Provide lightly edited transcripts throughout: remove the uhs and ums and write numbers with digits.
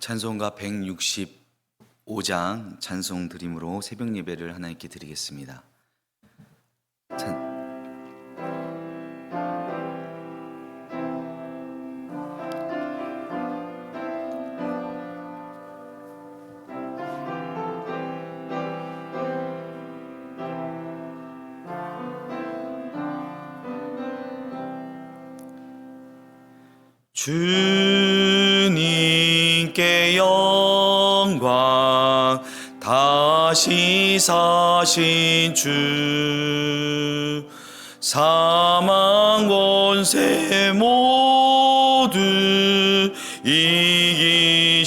찬송가 165장 찬송 드림으로 새벽 예배를 하나님께 드리겠습니다. 주님께 영광, 다시 사신 주, 사망 권세 모두 이기시었네.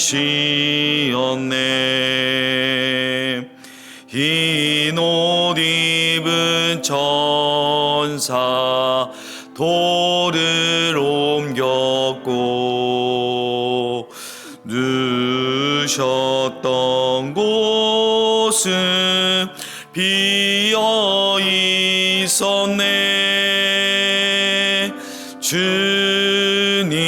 흰 옷 입은 천사 돌을 옮겼고 누셨던 곳은 비어 있었네. 주님께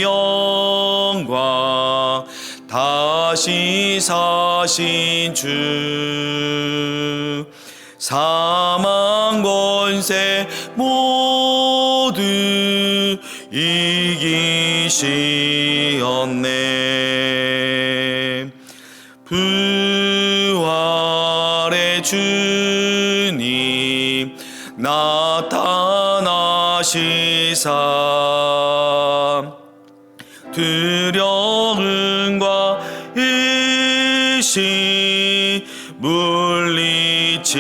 영광, 다시 사신 주, 사망 권세 모두 이기시었네. 부활의 주님 나타나시사 두려움과 의심 물리치셨네.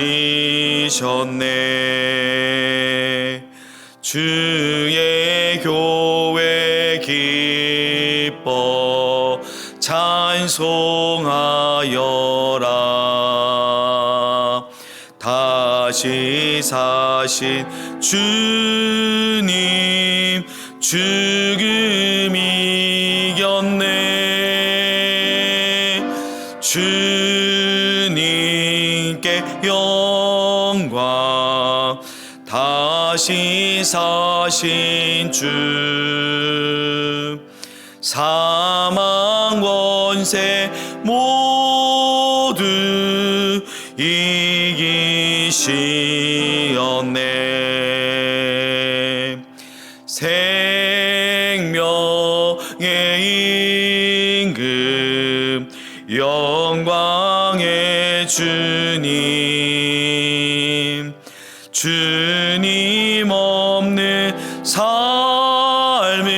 주의 교회 기뻐 찬송하여라. 다시 사신 주님 죽음 이겼네. 주님께 영광, 다시 사신 주, 사망 권세 모두 이기시었네. 생명의 임금, 영광의 주님, 주님 없는 삶은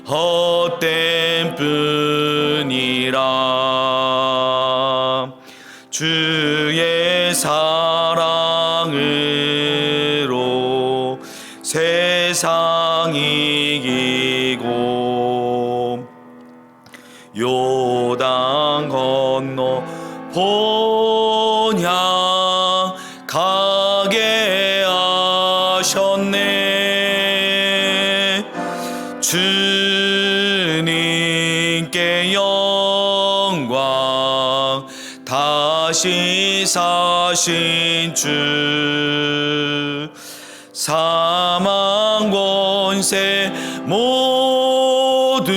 헛된 뿐이라. 주의 사랑으로 세상 이기고 요단 건너 본향 가게 하셨네. 주님께 영광, 다시 사신 주, 사망 권세 모두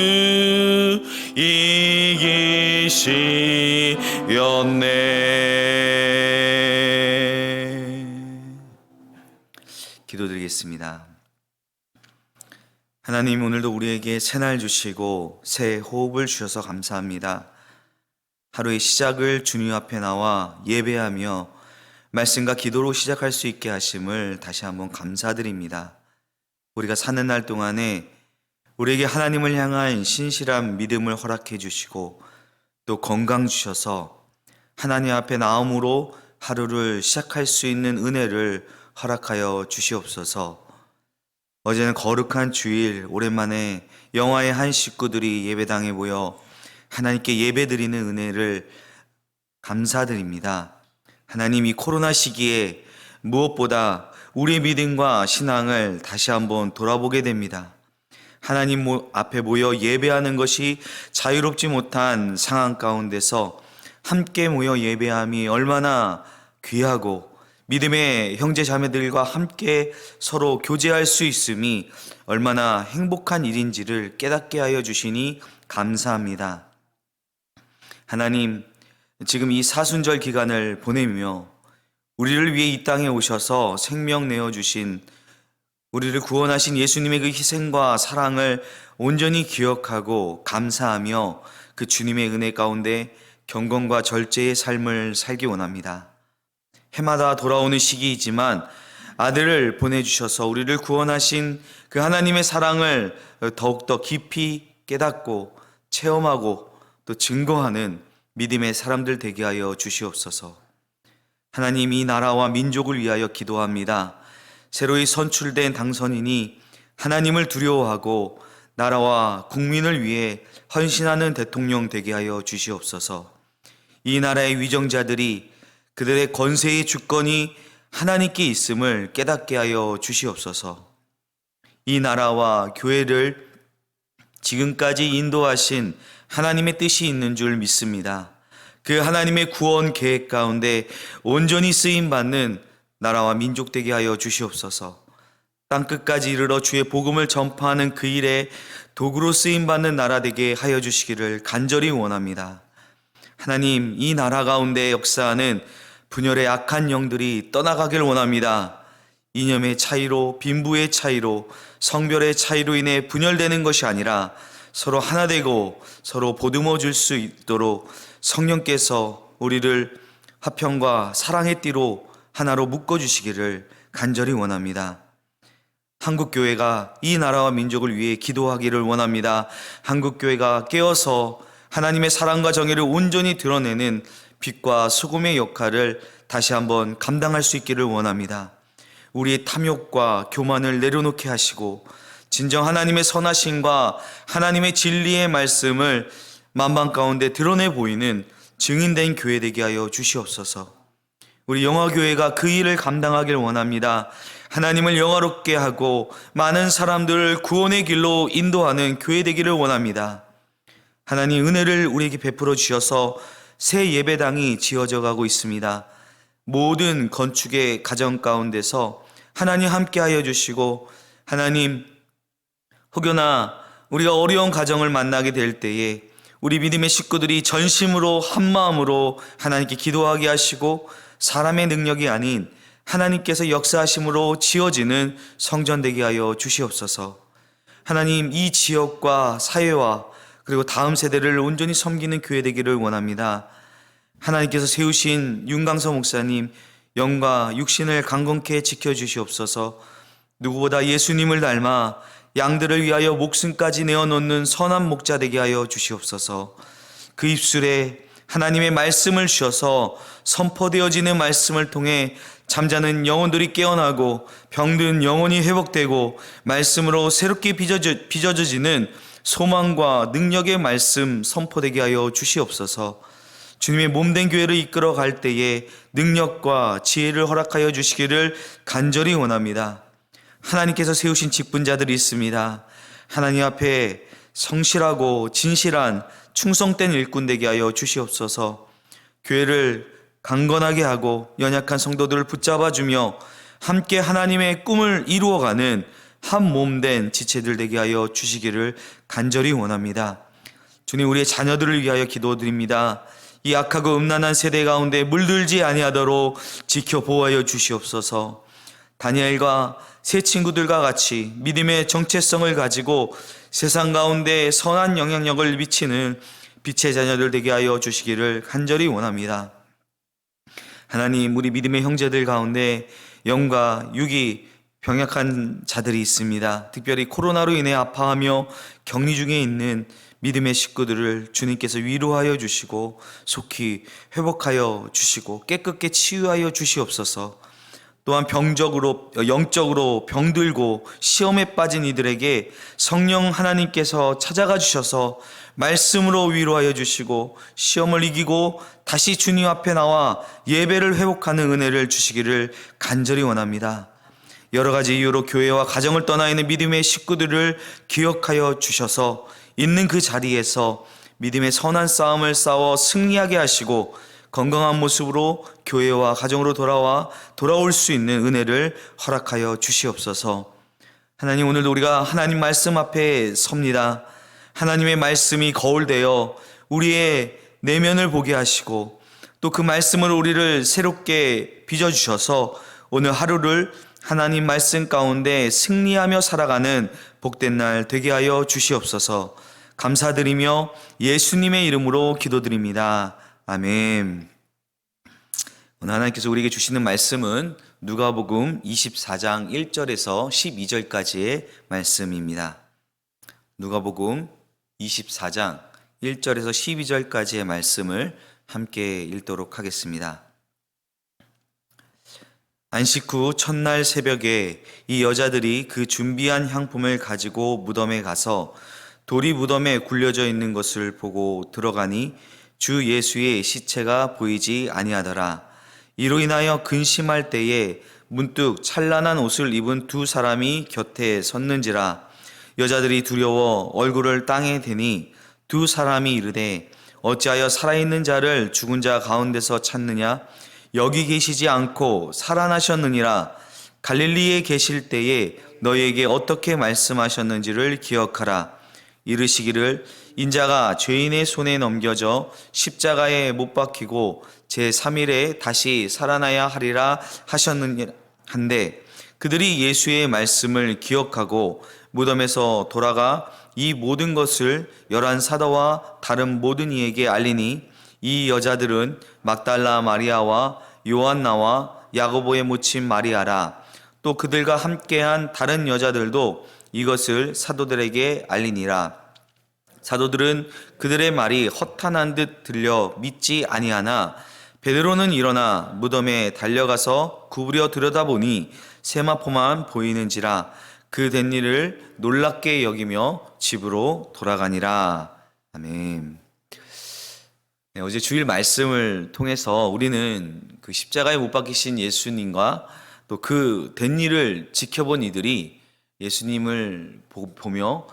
이기시었네. 기도드리겠습니다. 하나님, 오늘도 우리에게 새날 주시고 새 호흡을 주셔서 감사합니다. 하루의 시작을 주님 앞에 나와 예배하며 말씀과 기도로 시작할 수 있게 하심을 다시 한번 감사드립니다. 우리가 사는 날 동안에 우리에게 하나님을 향한 신실한 믿음을 허락해 주시고 또 건강 주셔서 하나님 앞에 나옴으로 하루를 시작할 수 있는 은혜를 허락하여 주시옵소서. 어제는 거룩한 주일, 오랜만에 영화의 한 식구들이 예배당에 모여 하나님께 예배드리는 은혜를 감사드립니다. 하나님, 이 코로나 시기에 무엇보다 우리의 믿음과 신앙을 다시 한번 돌아보게 됩니다. 하나님 앞에 모여 예배하는 것이 자유롭지 못한 상황 가운데서 함께 모여 예배함이 얼마나 귀하고 믿음의 형제 자매들과 함께 서로 교제할 수 있음이 얼마나 행복한 일인지를 깨닫게 하여 주시니 감사합니다. 하나님, 지금 이 사순절 기간을 보내며 우리를 위해 이 땅에 오셔서 생명 내어주신, 우리를 구원하신 예수님의 그 희생과 사랑을 온전히 기억하고 감사하며 그 주님의 은혜 가운데 경건과 절제의 삶을 살기 원합니다. 해마다 돌아오는 시기이지만 아들을 보내주셔서 우리를 구원하신 그 하나님의 사랑을 더욱더 깊이 깨닫고 체험하고 또 증거하는 믿음의 사람들 되게 하여 주시옵소서. 하나님, 이 나라와 민족을 위하여 기도합니다. 새로이 선출된 당선인이 하나님을 두려워하고 나라와 국민을 위해 헌신하는 대통령 되게 하여 주시옵소서. 이 나라의 위정자들이 그들의 권세의 주권이 하나님께 있음을 깨닫게 하여 주시옵소서. 이 나라와 교회를 지금까지 인도하신 하나님의 뜻이 있는 줄 믿습니다. 그 하나님의 구원 계획 가운데 온전히 쓰임받는 나라와 민족 되게 하여 주시옵소서. 땅끝까지 이르러 주의 복음을 전파하는 그 일에 도구로 쓰임받는 나라 되게 하여 주시기를 간절히 원합니다. 하나님, 이 나라 가운데 역사하는 분열의 악한 영들이 떠나가길 원합니다. 이념의 차이로, 빈부의 차이로, 성별의 차이로 인해 분열되는 것이 아니라 서로 하나 되고 서로 보듬어 줄 수 있도록 성령께서 우리를 화평과 사랑의 띠로 하나로 묶어주시기를 간절히 원합니다. 한국교회가 이 나라와 민족을 위해 기도하기를 원합니다. 한국교회가 깨어서 하나님의 사랑과 정의를 온전히 드러내는 빛과 소금의 역할을 다시 한번 감당할 수 있기를 원합니다. 우리의 탐욕과 교만을 내려놓게 하시고 진정 하나님의 선하심과 하나님의 진리의 말씀을 만방 가운데 드러내 보이는 증인된 교회 되게 하여 주시옵소서. 우리 영화교회가 그 일을 감당하길 원합니다. 하나님을 영화롭게 하고 많은 사람들을 구원의 길로 인도하는 교회 되기를 원합니다. 하나님, 은혜를 우리에게 베풀어 주셔서 새 예배당이 지어져 가고 있습니다. 모든 건축의 가정 가운데서 하나님 함께하여 주시고, 하나님, 혹여나 우리가 어려운 가정을 만나게 될 때에 우리 믿음의 식구들이 전심으로 한마음으로 하나님께 기도하게 하시고 사람의 능력이 아닌 하나님께서 역사하심으로 지어지는 성전 되게 하여 주시옵소서. 하나님, 이 지역과 사회와 그리고 다음 세대를 온전히 섬기는 교회 되기를 원합니다. 하나님께서 세우신 윤강서 목사님 영과 육신을 강건케 지켜주시옵소서. 누구보다 예수님을 닮아 양들을 위하여 목숨까지 내어놓는 선한 목자 되게 하여 주시옵소서. 그 입술에 하나님의 말씀을 주셔서 선포되어지는 말씀을 통해 잠자는 영혼들이 깨어나고 병든 영혼이 회복되고 말씀으로 새롭게 빚어지는 소망과 능력의 말씀 선포되게 하여 주시옵소서. 주님의 몸된 교회를 이끌어 갈 때에 능력과 지혜를 허락하여 주시기를 간절히 원합니다. 하나님께서 세우신 직분자들이 있습니다. 하나님 앞에 성실하고 진실한 충성된 일꾼 되게 하여 주시옵소서. 교회를 강건하게 하고 연약한 성도들을 붙잡아주며 함께 하나님의 꿈을 이루어가는 한 몸된 지체들 되게 하여 주시기를 간절히 원합니다. 주님, 우리의 자녀들을 위하여 기도드립니다. 이 악하고 음란한 세대 가운데 물들지 아니하도록 지켜 보호하여 주시옵소서. 다니엘과 세 친구들과 같이 믿음의 정체성을 가지고 세상 가운데 선한 영향력을 미치는 빛의 자녀들 되게 하여 주시기를 간절히 원합니다. 하나님, 우리 믿음의 형제들 가운데 영과 육이 병약한 자들이 있습니다. 특별히 코로나로 인해 아파하며 격리 중에 있는 믿음의 식구들을 주님께서 위로하여 주시고 속히 회복하여 주시고 깨끗게 치유하여 주시옵소서. 또한 영적으로 병들고 시험에 빠진 이들에게 성령 하나님께서 찾아가 주셔서 말씀으로 위로하여 주시고 시험을 이기고 다시 주님 앞에 나와 예배를 회복하는 은혜를 주시기를 간절히 원합니다. 여러 가지 이유로 교회와 가정을 떠나 있는 믿음의 식구들을 기억하여 주셔서 있는 그 자리에서 믿음의 선한 싸움을 싸워 승리하게 하시고 건강한 모습으로 교회와 가정으로 돌아올 수 있는 은혜를 허락하여 주시옵소서. 하나님, 오늘도 우리가 하나님 말씀 앞에 섭니다. 하나님의 말씀이 거울되어 우리의 내면을 보게 하시고 또 그 말씀으로 우리를 새롭게 빚어주셔서 오늘 하루를 하나님 말씀 가운데 승리하며 살아가는 복된 날 되게 하여 주시옵소서. 감사드리며 예수님의 이름으로 기도드립니다. 아멘. 오늘 하나님께서 우리에게 주시는 말씀은 누가복음 24장 1절에서 12절까지의 말씀입니다. 누가복음 24장 1절에서 12절까지의 말씀을 함께 읽도록 하겠습니다. 안식 후 첫날 새벽에 이 여자들이 그 준비한 향품을 가지고 무덤에 가서 돌이 무덤에 굴려져 있는 것을 보고 들어가니 주 예수의 시체가 보이지 아니하더라. 이로 인하여 근심할 때에 문득 찬란한 옷을 입은 두 사람이 곁에 섰는지라. 여자들이 두려워 얼굴을 땅에 대니 두 사람이 이르되 어찌하여 살아있는 자를 죽은 자 가운데서 찾느냐? 여기 계시지 않고 살아나셨느니라. 갈릴리에 계실 때에 너희에게 어떻게 말씀하셨는지를 기억하라. 이르시기를 인자가 죄인의 손에 넘겨져 십자가에 못 박히고 제3일에 다시 살아나야 하리라 하셨느니라 한데 그들이 예수의 말씀을 기억하고 무덤에서 돌아가 이 모든 것을 11 사도와 다른 모든 이에게 알리니 이 여자들은 막달라 마리아와 요한나와 야고보의 모친 마리아라. 또 그들과 함께한 다른 여자들도 이것을 사도들에게 알리니라. 사도들은 그들의 말이 허탄한 듯 들려 믿지 아니하나 베드로는 일어나 무덤에 달려가서 구부려 들여다보니 세마포만 보이는지라. 그 된 일을 놀랍게 여기며 집으로 돌아가니라. 아멘. 네, 어제 주일 말씀을 통해서 우리는 그 십자가에 못 박히신 예수님과 또 그 된 일을 지켜본 이들이 예수님을 보며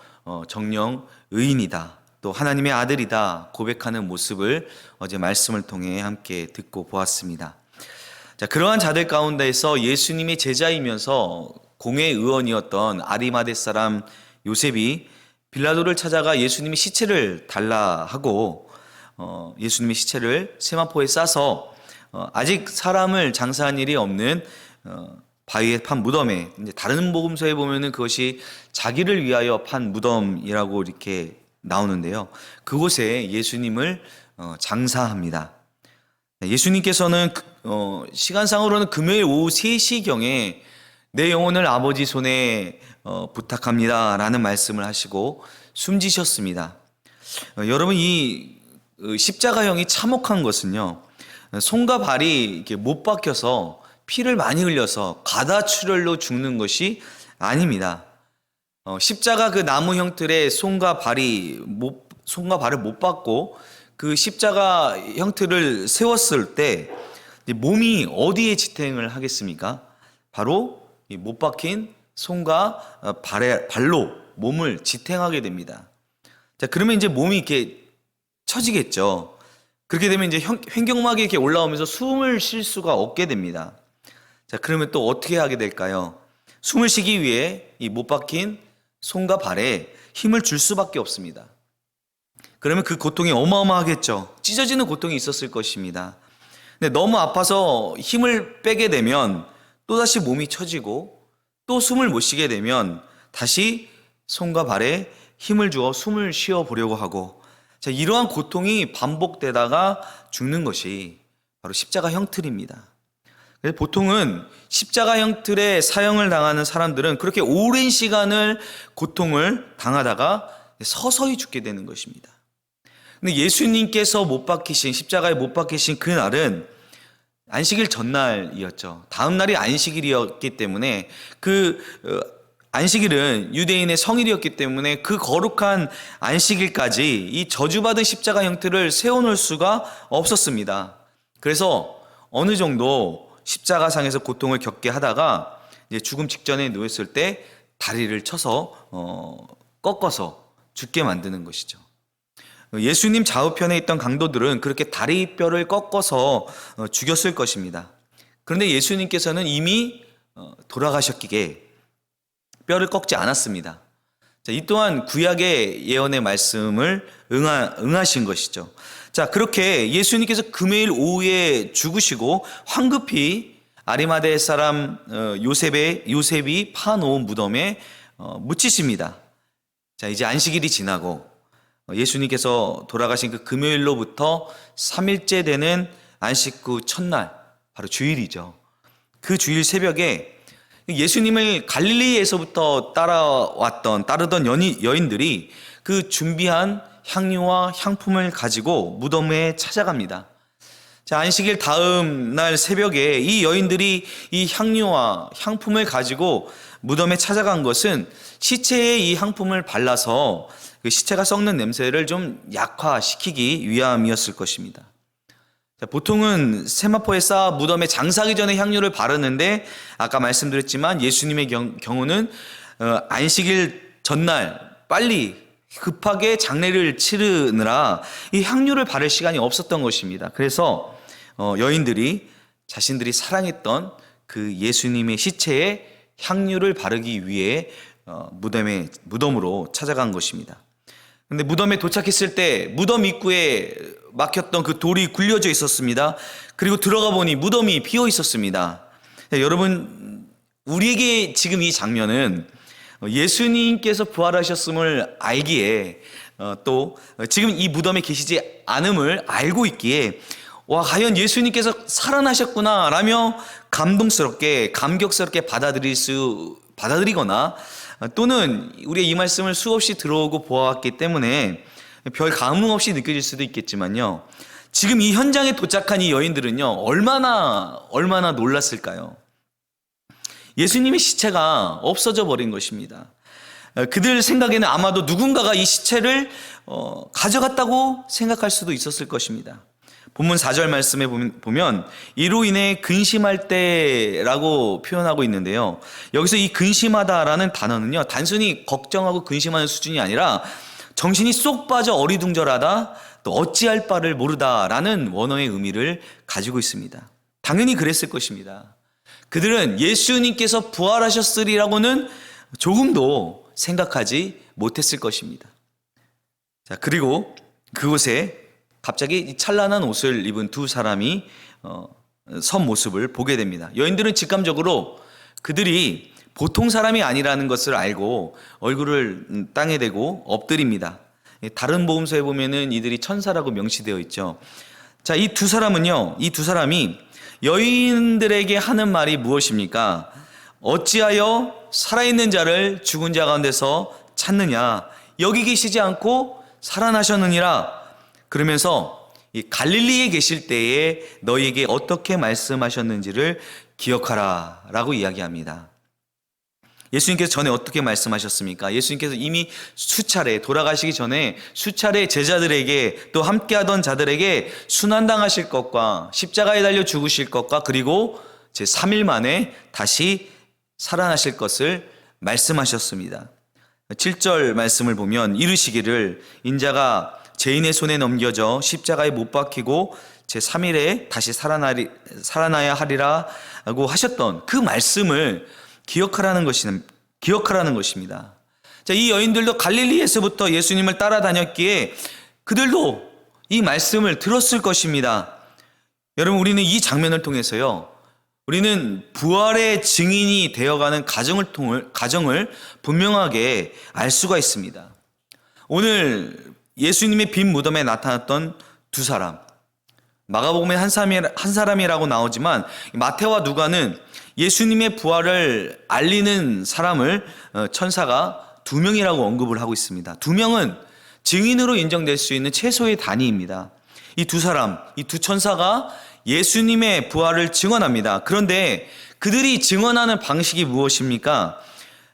정녕 의인이다, 또 하나님의 아들이다 고백하는 모습을 어제 말씀을 통해 함께 듣고 보았습니다. 자, 그러한 자들 가운데서 예수님의 제자이면서 공회 의원이었던 아리마대 사람 요셉이 빌라도를 찾아가 예수님의 시체를 달라 하고 예수님의 시체를 세마포에 싸서 아직 사람을 장사한 일이 없는 바위에 판 무덤에, 이제 다른 복음서에 보면은 그것이 자기를 위하여 판 무덤이라고 이렇게 나오는데요. 그곳에 예수님을 장사합니다. 예수님께서는 시간상으로는 금요일 오후 3시경에 내 영혼을 아버지 손에 부탁합니다 라는 말씀을 하시고 숨지셨습니다. 여러분, 이 십자가형이 참혹한 것은요, 손과 발이 이렇게 못 박혀서 피를 많이 흘려서 가다출혈로 죽는 것이 아닙니다. 십자가 그 나무 형틀에 손과 발을 못 박고 그 십자가 형틀을 세웠을 때 몸이 어디에 지탱을 하겠습니까? 바로 못 박힌 손과 발로 몸을 지탱하게 됩니다. 자, 그러면 이제 몸이 이렇게 처지겠죠. 그렇게 되면 이제 횡격막이 이렇게 올라오면서 숨을 쉴 수가 없게 됩니다. 자, 그러면 또 어떻게 하게 될까요? 숨을 쉬기 위해 이 못 박힌 손과 발에 힘을 줄 수밖에 없습니다. 그러면 그 고통이 어마어마하겠죠. 찢어지는 고통이 있었을 것입니다. 근데 너무 아파서 힘을 빼게 되면 또다시 몸이 처지고 또 숨을 못 쉬게 되면 다시 손과 발에 힘을 주어 숨을 쉬어 보려고 하고, 자, 이러한 고통이 반복되다가 죽는 것이 바로 십자가 형틀입니다. 그래서 보통은 십자가 형틀에 사형을 당하는 사람들은 그렇게 오랜 시간을 고통을 당하다가 서서히 죽게 되는 것입니다. 근데 예수님께서 십자가에 못 박히신 그날은 안식일 전날이었죠. 다음 날이 안식일이었기 때문에 안식일은 유대인의 성일이었기 때문에 그 거룩한 안식일까지 이 저주받은 십자가 형틀을 세워놓을 수가 없었습니다. 그래서 어느 정도 십자가상에서 고통을 겪게 하다가 이제 죽음 직전에 누웠을 때 다리를 쳐서 꺾어서 죽게 만드는 것이죠. 예수님 좌우편에 있던 강도들은 그렇게 다리뼈를 꺾어서 죽였을 것입니다. 그런데 예수님께서는 이미 돌아가셨기에 뼈를 꺾지 않았습니다. 자, 이 또한 구약의 예언의 말씀을 응하신 것이죠. 자, 그렇게 예수님께서 금요일 오후에 죽으시고 황급히 아리마대 사람 요셉이 파놓은 무덤에 묻히십니다. 자, 이제 안식일이 지나고 예수님께서 돌아가신 그 금요일로부터 3일째 되는 안식 후 첫날, 바로 주일이죠. 그 주일 새벽에 예수님을 갈릴리에서부터 따르던 여인들이 그 준비한 향유와 향품을 가지고 무덤에 찾아갑니다. 자, 안식일 다음 날 새벽에 이 여인들이 이 향유와 향품을 가지고 무덤에 찾아간 것은 시체에 이 향품을 발라서 그 시체가 썩는 냄새를 좀 약화시키기 위함이었을 것입니다. 자, 보통은 세마포에 쌓아 무덤에 장사하기 전에 향유를 바르는데 아까 말씀드렸지만 예수님의 경우는 안식일 전날 빨리 급하게 장례를 치르느라 이 향유를 바를 시간이 없었던 것입니다. 그래서 여인들이 자신들이 사랑했던 그 예수님의 시체에 향유를 바르기 위해 무덤으로 찾아간 것입니다. 근데 무덤에 도착했을 때 무덤 입구에 막혔던 그 돌이 굴려져 있었습니다. 그리고 들어가 보니 무덤이 비어 있었습니다. 여러분, 우리에게 지금 이 장면은 예수님께서 부활하셨음을 알기에 또 지금 이 무덤에 계시지 않음을 알고 있기에 와, 과연 예수님께서 살아나셨구나 라며 감격스럽게 받아들이거나 또는 우리의 이 말씀을 수없이 들어오고 보아왔기 때문에 별 감흥 없이 느껴질 수도 있겠지만요, 지금 이 현장에 도착한 이 여인들은요 얼마나 놀랐을까요? 예수님의 시체가 없어져 버린 것입니다. 그들 생각에는 아마도 누군가가 이 시체를 가져갔다고 생각할 수도 있었을 것입니다. 본문 4절 말씀에 보면 이로 인해 근심할 때라고 표현하고 있는데요, 여기서 이 근심하다라는 단어는요 단순히 걱정하고 근심하는 수준이 아니라 정신이 쏙 빠져 어리둥절하다, 또 어찌할 바를 모르다라는 원어의 의미를 가지고 있습니다. 당연히 그랬을 것입니다. 그들은 예수님께서 부활하셨으리라고는 조금도 생각하지 못했을 것입니다. 자, 그리고 그곳에 갑자기 찬란한 옷을 입은 두 사람이 선 모습을 보게 됩니다. 여인들은 직감적으로 그들이 보통 사람이 아니라는 것을 알고 얼굴을 땅에 대고 엎드립니다. 다른 복음서에 보면은 이들이 천사라고 명시되어 있죠. 자, 이 두 사람이 여인들에게 하는 말이 무엇입니까? 어찌하여 살아있는 자를 죽은 자 가운데서 찾느냐? 여기 계시지 않고 살아나셨느니라. 그러면서 이 갈릴리에 계실 때에 너희에게 어떻게 말씀하셨는지를 기억하라 라고 이야기합니다. 예수님께서 전에 어떻게 말씀하셨습니까? 예수님께서 이미 돌아가시기 전에 수차례 제자들에게 또 함께하던 자들에게 순환당하실 것과 십자가에 달려 죽으실 것과 그리고 제3일 만에 다시 살아나실 것을 말씀하셨습니다. 7절 말씀을 보면 이르시기를 인자가 죄인의 손에 넘겨져 십자가에 못 박히고 제3일에 다시 살아나야 하리라고 하셨던 그 말씀을 기억하라는 것입니다. 자, 이 여인들도 갈릴리에서부터 예수님을 따라다녔기에 그들도 이 말씀을 들었을 것입니다. 여러분, 우리는 이 장면을 통해서요, 우리는 부활의 증인이 되어가는 가정을 분명하게 알 수가 있습니다. 오늘 예수님의 빈 무덤에 나타났던 두 사람, 마가복음에 한 사람이라고 나오지만 마태와 누가는 예수님의 부활을 알리는 사람을 천사가 2명이라고 언급을 하고 있습니다. 2명은 증인으로 인정될 수 있는 최소의 단위입니다. 이 두 사람, 이 두 천사가 예수님의 부활을 증언합니다. 그런데 그들이 증언하는 방식이 무엇입니까?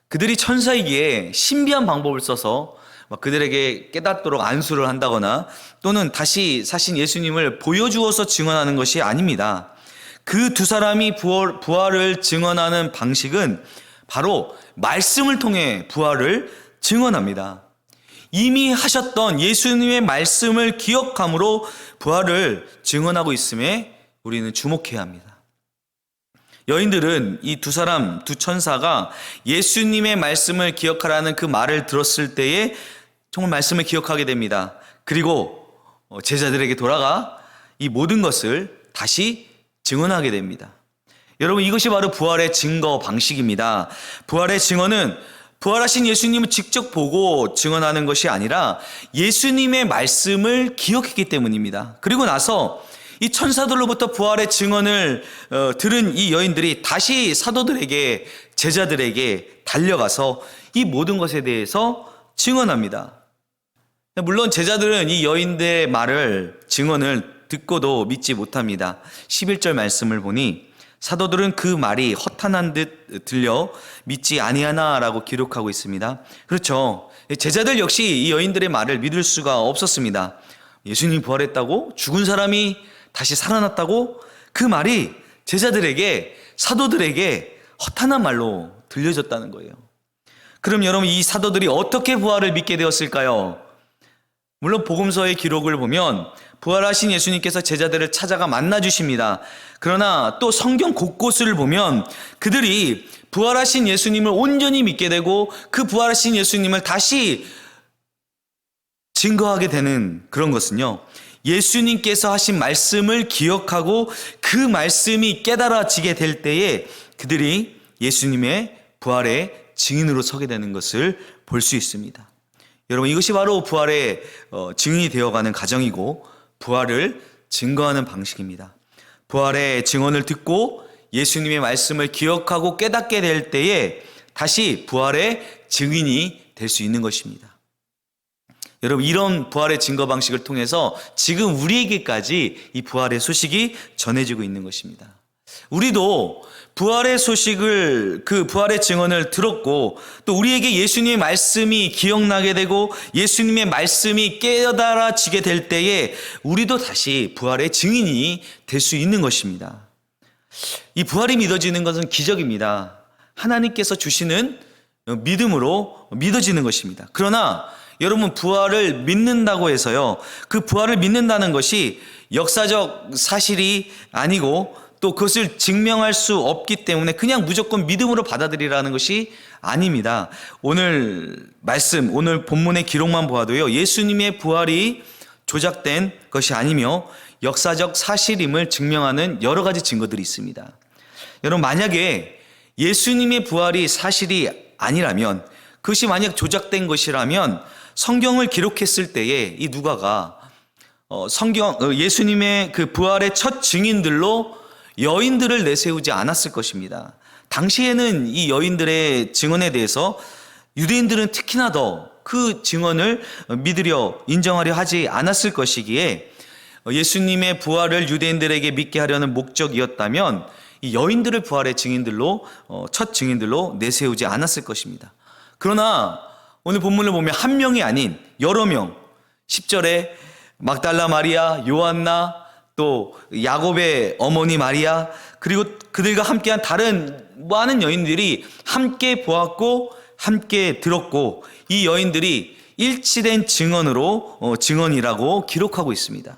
그들이 천사이기에 신비한 방법을 써서 그들에게 깨닫도록 안수를 한다거나 또는 다시 사신 예수님을 보여주어서 증언하는 것이 아닙니다. 그 두 사람이 부활을 증언하는 방식은 바로 말씀을 통해 부활을 증언합니다. 이미 하셨던 예수님의 말씀을 기억함으로 부활을 증언하고 있음에 우리는 주목해야 합니다. 여인들은 이 두 사람, 두 천사가 예수님의 말씀을 기억하라는 그 말을 들었을 때에 정말 말씀을 기억하게 됩니다. 그리고 제자들에게 돌아가 이 모든 것을 다시 증언하게 됩니다. 여러분, 이것이 바로 부활의 증거 방식입니다. 부활의 증언은 부활하신 예수님을 직접 보고 증언하는 것이 아니라 예수님의 말씀을 기억했기 때문입니다. 그리고 나서 이 천사들로부터 부활의 증언을 들은 이 여인들이 다시 사도들에게, 제자들에게 달려가서 이 모든 것에 대해서 증언합니다. 물론 제자들은 이 여인들의 말을, 증언을 듣고도 믿지 못합니다. 11절 말씀을 보니 사도들은 그 말이 허탄한 듯 들려 믿지 아니하나라고 기록하고 있습니다. 그렇죠. 제자들 역시 이 여인들의 말을 믿을 수가 없었습니다. 예수님이 부활했다고? 죽은 사람이 다시 살아났다고? 그 말이 제자들에게, 사도들에게 허탄한 말로 들려졌다는 거예요. 그럼 여러분, 이 사도들이 어떻게 부활을 믿게 되었을까요? 물론 복음서의 기록을 보면 부활하신 예수님께서 제자들을 찾아가 만나 주십니다. 그러나 또 성경 곳곳을 보면 그들이 부활하신 예수님을 온전히 믿게 되고 그 부활하신 예수님을 다시 증거하게 되는 그런 것은요, 예수님께서 하신 말씀을 기억하고 그 말씀이 깨달아지게 될 때에 그들이 예수님의 부활의 증인으로 서게 되는 것을 볼 수 있습니다. 여러분, 이것이 바로 부활의 증인이 되어가는 과정이고 부활을 증거하는 방식입니다. 부활의 증언을 듣고 예수님의 말씀을 기억하고 깨닫게 될 때에 다시 부활의 증인이 될 수 있는 것입니다. 여러분, 이런 부활의 증거 방식을 통해서 지금 우리에게까지 이 부활의 소식이 전해지고 있는 것입니다. 우리도 부활의 소식을, 그 부활의 증언을 들었고 또 우리에게 예수님의 말씀이 기억나게 되고 예수님의 말씀이 깨달아지게 될 때에 우리도 다시 부활의 증인이 될 수 있는 것입니다. 이 부활이 믿어지는 것은 기적입니다. 하나님께서 주시는 믿음으로 믿어지는 것입니다. 그러나 여러분, 부활을 믿는다고 해서요, 그 부활을 믿는다는 것이 역사적 사실이 아니고 또 그것을 증명할 수 없기 때문에 그냥 무조건 믿음으로 받아들이라는 것이 아닙니다. 오늘 말씀, 오늘 본문의 기록만 보아도요, 예수님의 부활이 조작된 것이 아니며 역사적 사실임을 증명하는 여러 가지 증거들이 있습니다. 여러분, 만약에 예수님의 부활이 사실이 아니라면, 그것이 만약 조작된 것이라면 성경을 기록했을 때에 이 누가가 예수님의 그 부활의 첫 증인들로 여인들을 내세우지 않았을 것입니다. 당시에는 이 여인들의 증언에 대해서 유대인들은 특히나 더 그 증언을 믿으려, 인정하려 하지 않았을 것이기에 예수님의 부활을 유대인들에게 믿게 하려는 목적이었다면 이 여인들을 부활의 증인들로, 첫 증인들로 내세우지 않았을 것입니다. 그러나 오늘 본문을 보면 한 명이 아닌 여러 명, 10절에 막달라 마리아, 요한나, 또 야곱의 어머니 마리아, 그리고 그들과 함께한 다른 많은 여인들이 함께 보았고 함께 들었고 이 여인들이 일치된 증언이라고 기록하고 있습니다.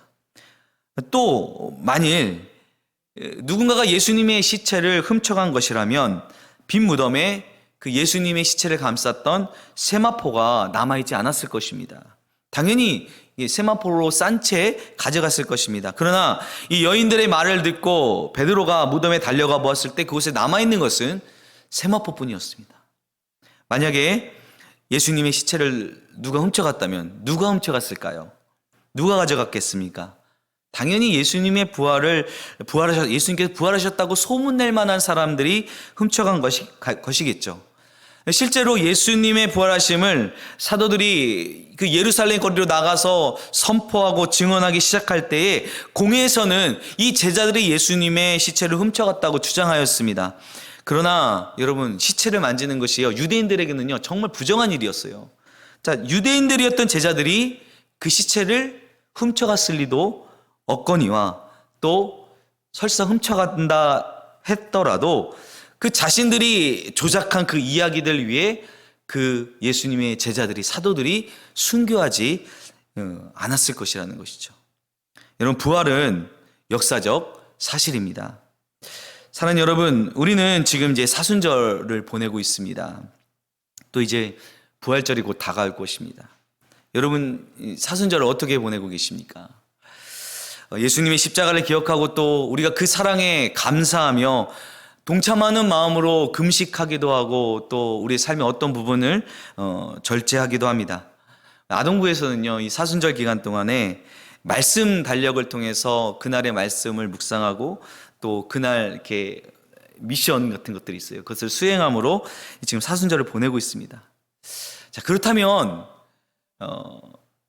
또 만일 누군가가 예수님의 시체를 훔쳐간 것이라면 빈 무덤에 그 예수님의 시체를 감쌌던 세마포가 남아있지 않았을 것입니다. 당연히 세마포로 싼 채 가져갔을 것입니다. 그러나 이 여인들의 말을 듣고 베드로가 무덤에 달려가 보았을 때 그곳에 남아있는 것은 세마포뿐이었습니다. 만약에 예수님의 시체를 누가 훔쳐갔다면 누가 훔쳐갔을까요? 누가 가져갔겠습니까? 당연히 예수님의 예수님께서 부활하셨다고 소문낼 만한 사람들이 훔쳐간 것이겠죠. 실제로 예수님의 부활하심을 사도들이 그 예루살렘 거리로 나가서 선포하고 증언하기 시작할 때에 공회에서는 이 제자들이 예수님의 시체를 훔쳐갔다고 주장하였습니다. 그러나 여러분, 시체를 만지는 것이요, 유대인들에게는요 정말 부정한 일이었어요. 자, 유대인들이었던 제자들이 그 시체를 훔쳐갔을 리도 없거니와 또 설사 훔쳐간다 했더라도 그 자신들이 조작한 그 이야기들 위에 그 예수님의 제자들이, 사도들이 순교하지 않았을 것이라는 것이죠. 여러분, 부활은 역사적 사실입니다. 사랑하는 여러분, 우리는 지금 이제 사순절을 보내고 있습니다. 또 이제 부활절이 곧 다가올 것입니다. 여러분, 사순절을 어떻게 보내고 계십니까? 예수님의 십자가를 기억하고 또 우리가 그 사랑에 감사하며 동참하는 마음으로 금식하기도 하고 또 우리의 삶의 어떤 부분을 절제하기도 합니다. 아동부에서는요, 이 사순절 기간 동안에 말씀 달력을 통해서 그날의 말씀을 묵상하고 또 그날 이렇게 미션 같은 것들이 있어요. 그것을 수행함으로 지금 사순절을 보내고 있습니다. 자, 그렇다면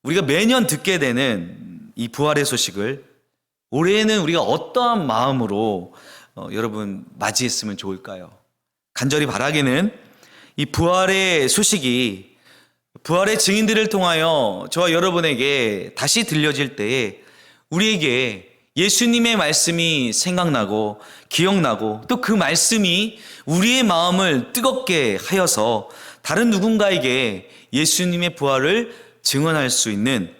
우리가 매년 듣게 되는 이 부활의 소식을 올해에는 우리가 어떠한 마음으로 여러분 맞이했으면 좋을까요? 간절히 바라기는 이 부활의 소식이 부활의 증인들을 통하여 저와 여러분에게 다시 들려질 때에 우리에게 예수님의 말씀이 생각나고 기억나고 또 그 말씀이 우리의 마음을 뜨겁게 하여서 다른 누군가에게 예수님의 부활을 증언할 수 있는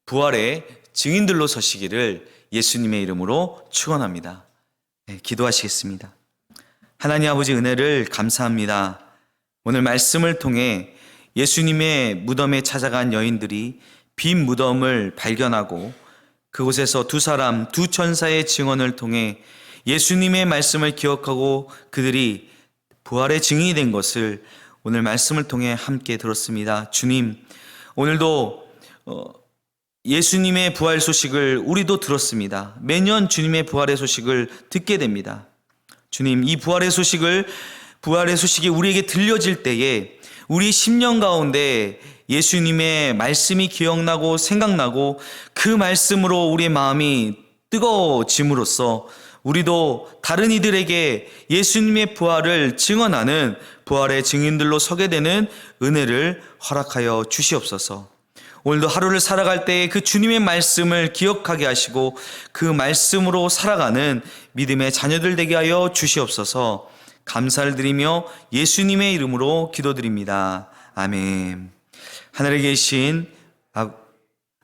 부활의 증인들로 서시기를 예수님의 이름으로 축원합니다. 네, 기도하시겠습니다. 하나님 아버지, 은혜를 감사합니다. 오늘 말씀을 통해 예수님의 무덤에 찾아간 여인들이 빈 무덤을 발견하고 그곳에서 두 사람, 두 천사의 증언을 통해 예수님의 말씀을 기억하고 그들이 부활의 증인이 된 것을 오늘 말씀을 통해 함께 들었습니다. 주님, 오늘도 예수님의 부활 소식을 우리도 들었습니다. 매년 주님의 부활의 소식을 듣게 됩니다. 주님, 이 부활의 소식이 우리에게 들려질 때에 우리 심령 가운데 예수님의 말씀이 기억나고 생각나고 그 말씀으로 우리의 마음이 뜨거워짐으로써 우리도 다른 이들에게 예수님의 부활을 증언하는 부활의 증인들로 서게 되는 은혜를 허락하여 주시옵소서. 오늘도 하루를 살아갈 때에 그 주님의 말씀을 기억하게 하시고 그 말씀으로 살아가는 믿음의 자녀들 되게 하여 주시옵소서. 감사를 드리며 예수님의 이름으로 기도드립니다. 아멘. 하늘에 계신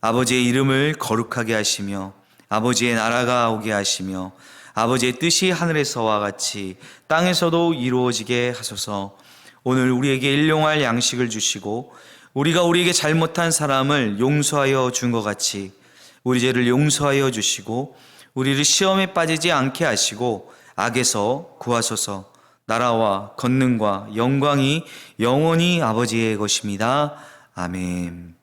아버지의 이름을 거룩하게 하시며 아버지의 나라가 오게 하시며 아버지의 뜻이 하늘에서와 같이 땅에서도 이루어지게 하소서. 오늘 우리에게 일용할 양식을 주시고 우리가 우리에게 잘못한 사람을 용서하여 준 것 같이 우리 죄를 용서하여 주시고 우리를 시험에 빠지지 않게 하시고 악에서 구하소서. 나라와 권능과 영광이 영원히 아버지의 것입니다. 아멘.